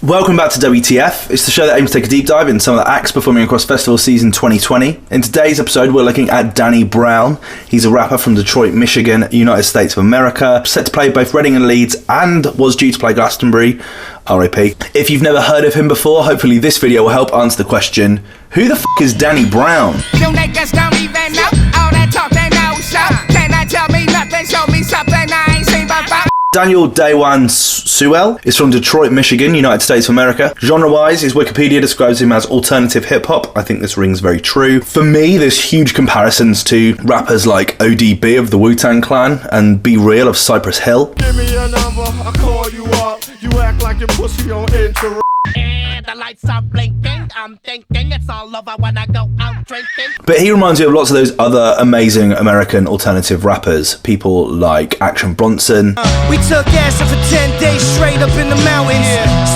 Welcome back to WTF. It's the show that aims to take a deep dive in some of the acts performing across festival season 2020. In today's episode, we're looking at Danny Brown. He's a rapper from Detroit, Michigan, United States of America, set to play both Reading and Leeds, and was due to play Glastonbury, RIP. If you've never heard of him before, hopefully this video will help answer the question, who the f*** is Danny Brown? You niggas don't even know all that talk they know, so can I tell me nothing, show me something I ain't seen before? Daniel Daywan Sewell is from Detroit, Michigan, United States of America. Genre-wise, his Wikipedia describes him as alternative hip-hop. I think this rings very true. For me, there's huge comparisons to rappers like ODB of the Wu-Tang Clan and Be Real of Cypress Hill. Give me your number, I call you up. You act like your pussy on intro. And the lights are blinking, I'm thinking it's all over when I go out drinking. But he reminds me of lots of those other amazing American alternative rappers. People like Action Bronson. We took acid for 10 days straight up in the mountains.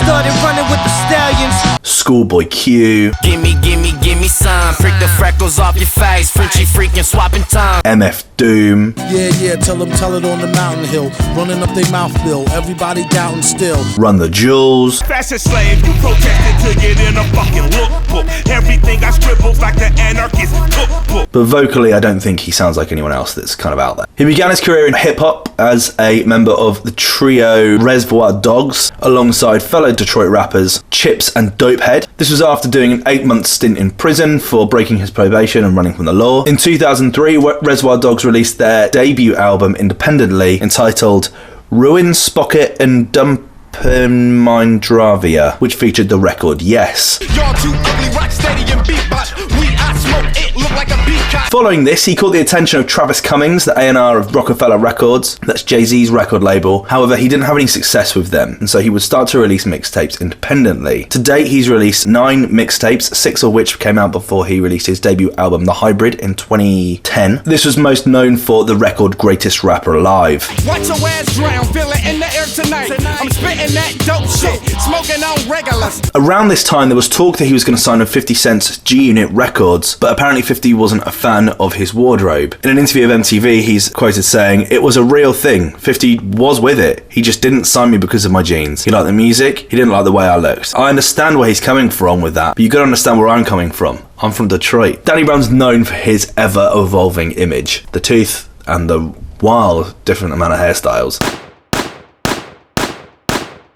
Started running with the stallions. Schoolboy Q. Gimme some. Freak the freckles off your face. Frenchy freaking swapping tongue. MF Doom. Yeah, tell it on the mountain hill. Running up their mouth bill, everybody doubting still. Run the Jewels. Fashion slave, you protested to get in a fucking lookbook. Everything I scribbled like the anarchist cookbook. But vocally, I don't think he sounds like anyone else that's kind of out there. He began his career in hip-hop as a member of the trio Reservoir Dogs, alongside fellow Detroit rappers Chips and Dopehead. This was after doing an 8-month stint in prison for breaking his probation and running from the law. In 2003, Reservoir Dogs released their debut album independently, entitled Ruin, Spocket and Dumpmindravia, which featured the record Yes. Y'all too ugly, rock steady and beatbox. I smoke it, look like a beat cop. Following this, he caught the attention of Travis Cummings, the A&R of Rockefeller Records, that's Jay-Z's record label. However, he didn't have any success with them, and so he would start to release mixtapes independently. To date, he's released 9 mixtapes, 6 of which came out before he released his debut album, The Hybrid, in 2010. This was most known for the record Greatest Rapper Alive. Watch your ass drown, feel it in the air tonight. I'm spitting that dope shit, smoking on regulars. Around this time, there was talk that he was going to sign with 50 Cent's G-Unit Records, but apparently 50 wasn't a fan of his wardrobe. In an interview with MTV, he's quoted saying, "It was a real thing. 50 was with it. He just didn't sign me because of my jeans. He liked the music, he didn't like the way I looked." I understand where he's coming from with that, but you gotta understand where I'm coming from. I'm from Detroit. Danny Brown's known for his ever-evolving image, the tooth and the wild different amount of hairstyles.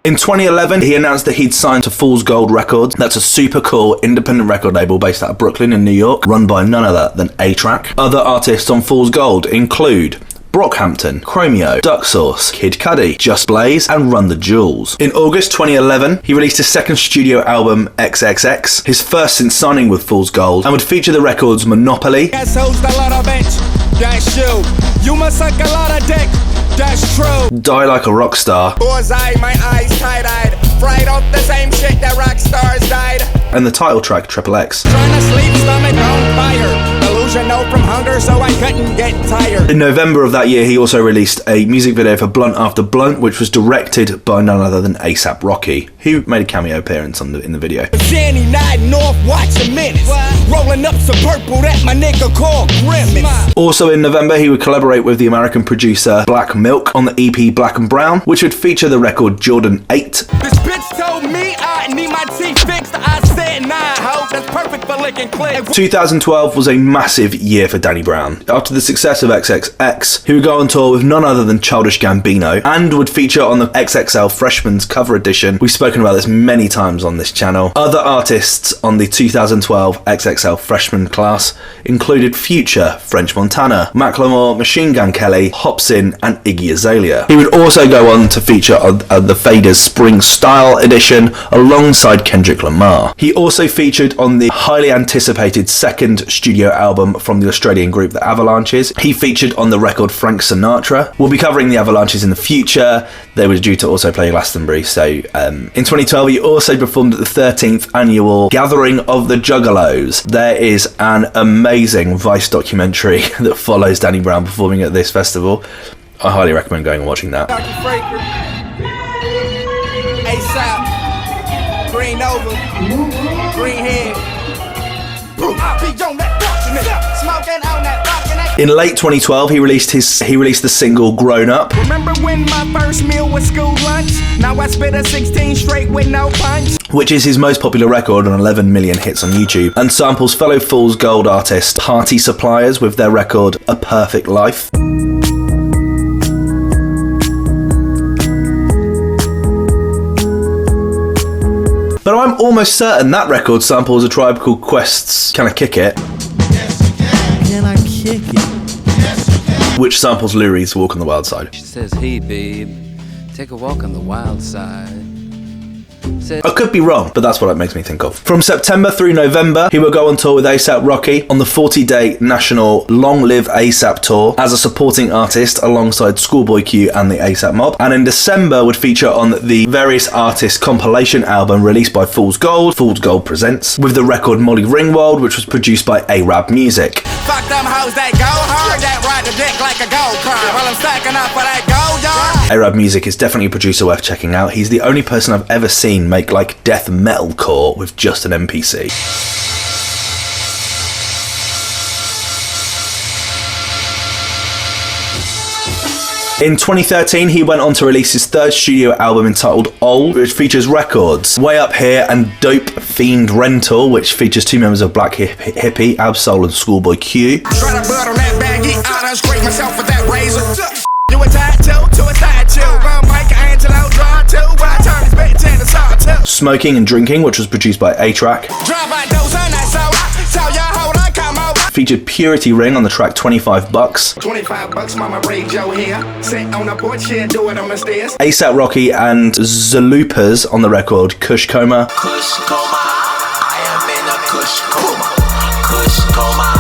In 2011, he announced that he'd signed to Fool's Gold Records. That's a super cool independent record label based out of Brooklyn in New York, run by none other than A-Track. Other artists on Fool's Gold include Brockhampton, Chromeo, Duck Sauce, Kid Cudi, Just Blaze, and Run the Jewels. In August 2011, he released his second studio album, XXX, his first since signing with Fool's Gold, and would feature the records Monopoly, That's host a lot of bench, that's you. You must suck a lot of dick, that's true. Die Like a Rockstar, Bullseye, my eyes tie-dyed. Fried off the same shit that rock stars died. and the title track, XXX. Trying to sleep, stomach on fire. Delusional from hunger, so I couldn't get tired. In November of that year, he also released a music video for Blunt After Blunt, which was directed by none other than A$AP Rocky, who made a cameo appearance in the video. Danny nodding off, watching minutes. Rolling up some purple that my nigga called Grimace. Also in November, he would collaborate with the American producer Black Milk on the EP Black and Brown, which would feature the record Jordan 8. This bitch told me I need my teeth fixed. I said nah, ho, that's perfect for licking clips. 2012 was a massive year for Danny Brown. After the success of XXX, he would go on tour with none other than Childish Gambino, and would feature on the XXL Freshman's cover edition. We've spoken about this many times on this channel. Other artists on the 2012 XXL Freshman class included Future, French Montana, Macklemore, Machine Gun Kelly, Hopsin, and Iggy Azalea. He would also go on to feature on the Faders Spring Style edition alongside Kendrick Lamar. He also featured on the highly anticipated second studio album from the Australian group The Avalanches. He featured on the record Frank Sinatra. We'll be covering the Avalanches in the future. They were due to also play Glastonbury. So in 2012, he also performed at the 13th annual Gathering of the Juggalos. There is an amazing Vice documentary that follows Danny Brown performing at this festival. I highly recommend going and watching that. A$AP, Green Nova, Green Head. I be on that fortunate, smoking on that rock and that In late 2012, he released the single Grown Up, Remember when my first meal was school lunch? Now I spit a 16 straight with no punch. which is his most popular record on 11 million hits on YouTube, and samples fellow Fool's Gold artist Party Suppliers with their record A Perfect Life. But I'm almost certain that record samples A Tribe Called Quest's Can I Kick It? Can I kick it? Which samples Lou Reed's Walk on the Wild Side. She says, hey babe, take a walk on the wild side. I could be wrong, but that's what it makes me think of. From September through November, he will go on tour with A$AP Rocky on the 40-day national Long Live A$AP tour as a supporting artist alongside Schoolboy Q and the A$AP Mob. And in December would feature on the Various Artists compilation album released by Fool's Gold Presents, with the record Molly Ringwald, which was produced by Arab Music. Fuck them hoes that go hard, that ride the dick like a gold car. While I'm stacking up for that gold yard. Arab Music is definitely a producer worth checking out. He's the only person I've ever seen make like death metalcore with just an MPC. In 2013, he went on to release his third studio album entitled Old, which features records Way Up Here and Dope Fiend Rental, which features two members of Black Hippie, Absol and Schoolboy Q. Try to build on that baggy, I done scrape myself with that razor. You a tattoo to a statue. Run Michelangelo, draw two. But I turn this bitch into sawtooth. Smoking and Drinking, which was produced by A-Track. Drive by those on that so tell ya hold on, come over. Featured Purity Ring on the track $25. $25, mama, braid your hair. Sit on the porch, yeah, do it on the stairs. A$AP Rocky and Zalupas on the record Kush Coma. Kush coma, I am in a kush coma. Kush coma,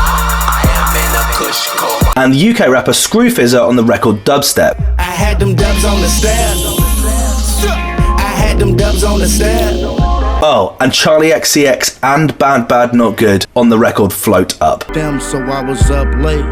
I am in a kush coma. And UK rapper Screwfizzer on the record Dubstep. I had them dubs on the stairs. I had them dubs on the stairs. Oh, and Charlie XCX and Bad Bad Not Good on the record Float Up. Them, so I was up late,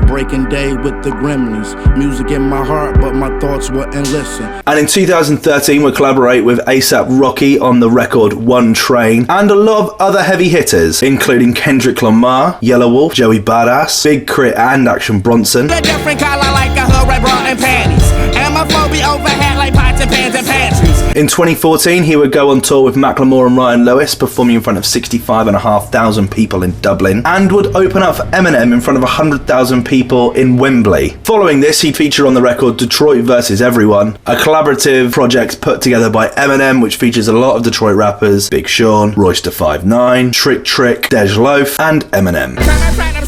breaking day with the Gremlins. Music in my heart, but my thoughts wouldn't listen. And in 2013, we collaborate with A$AP Rocky on the record One Train, and a lot of other heavy hitters, including Kendrick Lamar, Yellow Wolf, Joey Badass, Big Crit and Action Bronson. A different color like a hood, red bra and panties. Homophobia overhead like pots and pans and pantries. In 2014, he would go on tour with Macklemore and Ryan Lewis, performing in front of 65,500 people in Dublin, and would open up for Eminem in front of 100,000 people in Wembley. Following this, he'd feature on the record Detroit vs. Everyone, a collaborative project put together by Eminem, which features a lot of Detroit rappers, Big Sean, Royce da 5'9", Trick, Dej Loaf, and Eminem.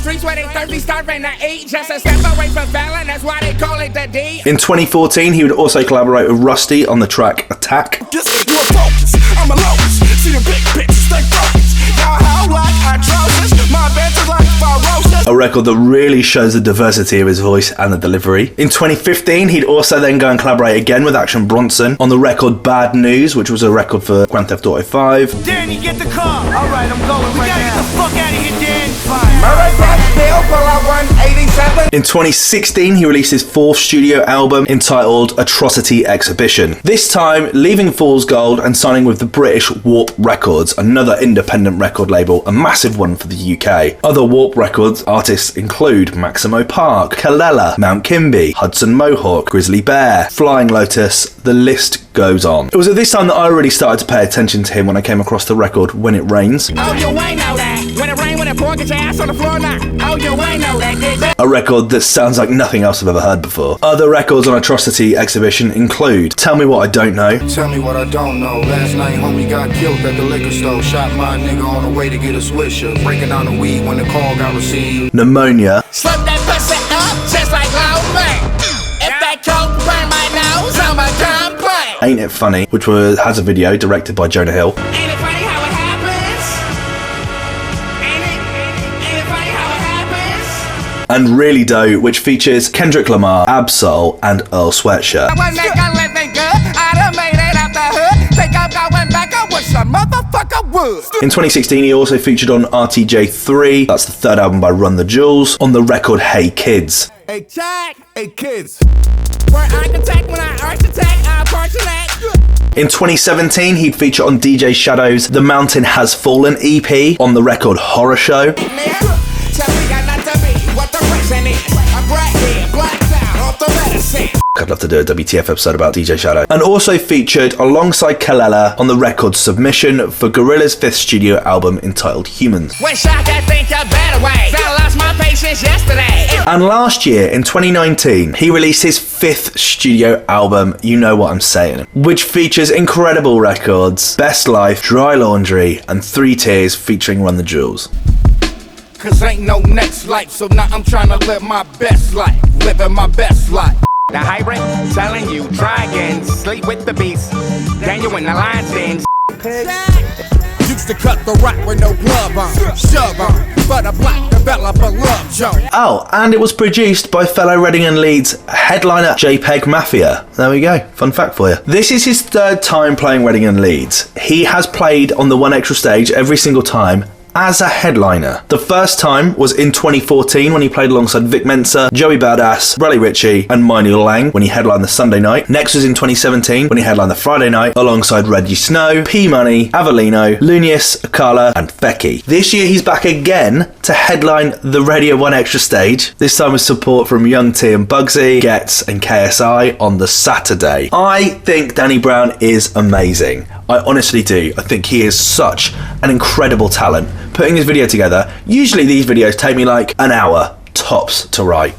Streets where they thirsty, starving to eat. Just a step away from Fallon, that's why they call it the D. In 2014, he would also collaborate with Rusty on the track Attack. Just more focus, I'm a locust. See the big bitches, stay focused. Y'all how like atrocious. My bench is like ferocious. A record that really shows the diversity of his voice and the delivery. In 2015, he'd also then go and collaborate again with Action Bronson on the record Bad News, which was a record for Grand Theft Auto 5. Danny, get the car. All right, I'm going right now. We gotta get the fuck out of here, Dan. In 2016, he released his fourth studio album entitled Atrocity Exhibition. This time, leaving Fool's Gold and signing with the British Warp Records, another independent record label, a massive one for the UK. Other Warp Records artists include Maximo Park, Kalela, Mount Kimby, Hudson Mohawk, Grizzly Bear, Flying Lotus, the list goes on. It was at this time that I really started to pay attention to him when I came across the record When It Rains. Oh, you ain't know that. When it rain, when it pour, get your ass on the floor now. Oh, you ain't know that. A record that sounds like nothing else I've ever heard before. Other records on Atrocity Exhibition include Tell Me What I Don't Know. Tell me what I don't know. Last night, homie got killed at the liquor store. Shot my nigga on the way to get a swisher. Breaking down the weed when the call got received. Pneumonia. Slip that pussy up just like low man. If that coke burn my nose, I'ma complain. Ain't It Funny, which has a video directed by Jonah Hill. Ain't it funny how it happens? Ain't it funny how it happens? And Really Dope, which features Kendrick Lamar, Absol, and Earl Sweatshirt. One nigga living good, I done made it out the hood. Think I'm going back, I wish a motherfucker would. In 2016, he also featured on RTJ3, that's the third album by Run the Jewels, on the record Hey Kids. Hey, Jack. Hey, kids. We're architect when I architect, I portrait. In 2017, he'd feature on DJ Shadow's The Mountain Has Fallen EP on the record Horror Show. Tell me got not to be what the reason is. I'd love to do a WTF episode about DJ Shadow. And also featured alongside Kalela on the record submission for Gorillaz' 5th studio album entitled Humans. Wish I could think a better way. I lost my patience yesterday. And last year, in 2019, he released his 5th studio album, You Know What I'm Saying, which features incredible records, Best Life, Dry Laundry, and 3 Tears featuring Run the Jewels. Cause ain't no next life, so now I'm trying to live my best life. Living my best life. The hybrid telling you, try again, sleep with the beast. Then you in the lion's den. Used to cut the rock with no glove on, shove on, but a black developer love Joe. Oh, and it was produced by fellow Reading and Leeds headliner JPEG Mafia. There we go, fun fact for you. This is his 3rd time playing Reading and Leeds. He has played on the One Extra stage every single time as a headliner. The first time was in 2014 when he played alongside Vic Mensa, Joey Badass, Brelly Ritchie and Manuel Lang when he headlined the Sunday night. Next was in 2017 when he headlined the Friday night alongside Reggie Snow, P Money, Avellino, Lunius, Akala and Fecky. This year he's back again to headline the Radio 1 Extra stage, this time with support from Young T and Bugsy, Getz and KSI on the Saturday. I think Danny Brown is amazing. I honestly do. I think he is such an incredible talent. Putting this video together, usually these videos take me like an hour tops to write.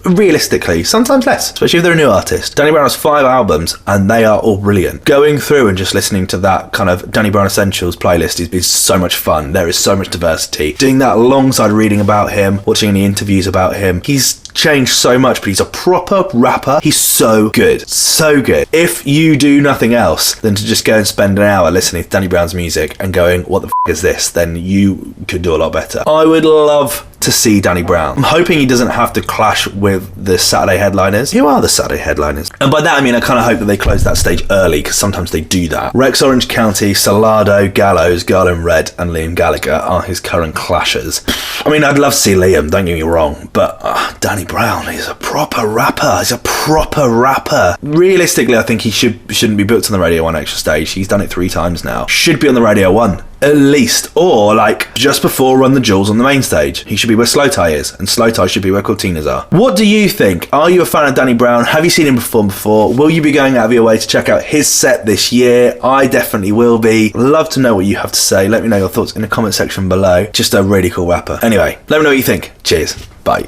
Realistically, sometimes less, especially if they're a new artist. Danny Brown has 5 albums and they are all brilliant. Going through and just listening to that kind of Danny Brown Essentials playlist has been so much fun. There is so much diversity. Doing that alongside reading about him, watching any interviews about him. He's changed so much, but he's a proper rapper. He's so good. So good. If you do nothing else than to just go and spend an hour listening to Danny Brown's music and going, what the f*** is this? Then you could do a lot better. I would love to see Danny Brown. I'm hoping he doesn't have to clash with the Saturday headliners. Who are the Saturday headliners? And by that I mean I kind of hope that they close that stage early, because sometimes they do that. Rex Orange County, Salado, Gallows, Garland Red and Liam Gallagher are his current clashers. I mean, I'd love to see Liam, don't get me wrong, but Danny Brown is a proper rapper. He's a proper rapper. Realistically, I think he shouldn't be booked on the Radio 1 Extra stage. He's done it 3 times now. Should be on the Radio 1. At least, or like just before Run the Jewels on the main stage. He should be where Slow Tie is, and Slow Tie should be where Cortinas are. What do you think? Are you a fan of Danny Brown? Have you seen him perform before? Will you be going out of your way to check out his set this year? I definitely will be. Love to know what you have to say. Let me know your thoughts in the comment section below. Just a really cool rapper. Anyway, let me know what you think. Cheers. Bye.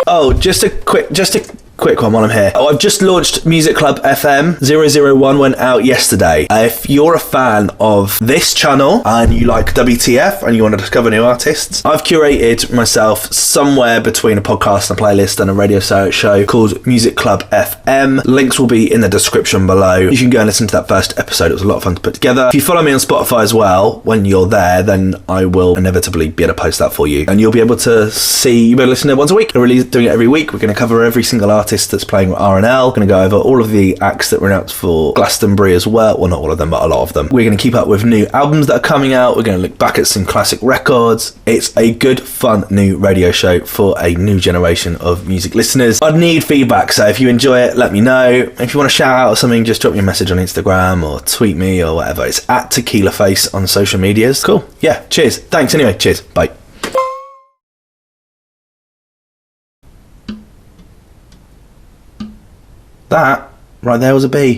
Oh, just a quick one while I'm here. I've just launched Music Club FM 001 went out yesterday. If you're a fan of this channel and you like WTF and you want to discover new artists, I've curated myself somewhere between a podcast and a playlist and a radio show called Music Club FM. Links will be in the description below. You can go and listen to that first episode. It was a lot of fun to put together. If you follow me on Spotify as well, when you're there, then I will inevitably be able to post that for you. And you'll be able to listen to it once a week. We're really doing it every week. We're going to cover every single artist that's playing with R&L. We're going to go over all of the acts that were announced for Glastonbury as well. Well, not all of them, but a lot of them. We're going to keep up with new albums that are coming out. We're going to look back at some classic records. It's a good, fun new radio show for a new generation of music listeners. I'd need feedback, so if you enjoy it, let me know. If you want to shout out or something, just drop me a message on Instagram or tweet me or whatever. It's at Tequila Face on social medias. Cool. Yeah, cheers. Thanks anyway. Cheers. Bye. That right there was a bee.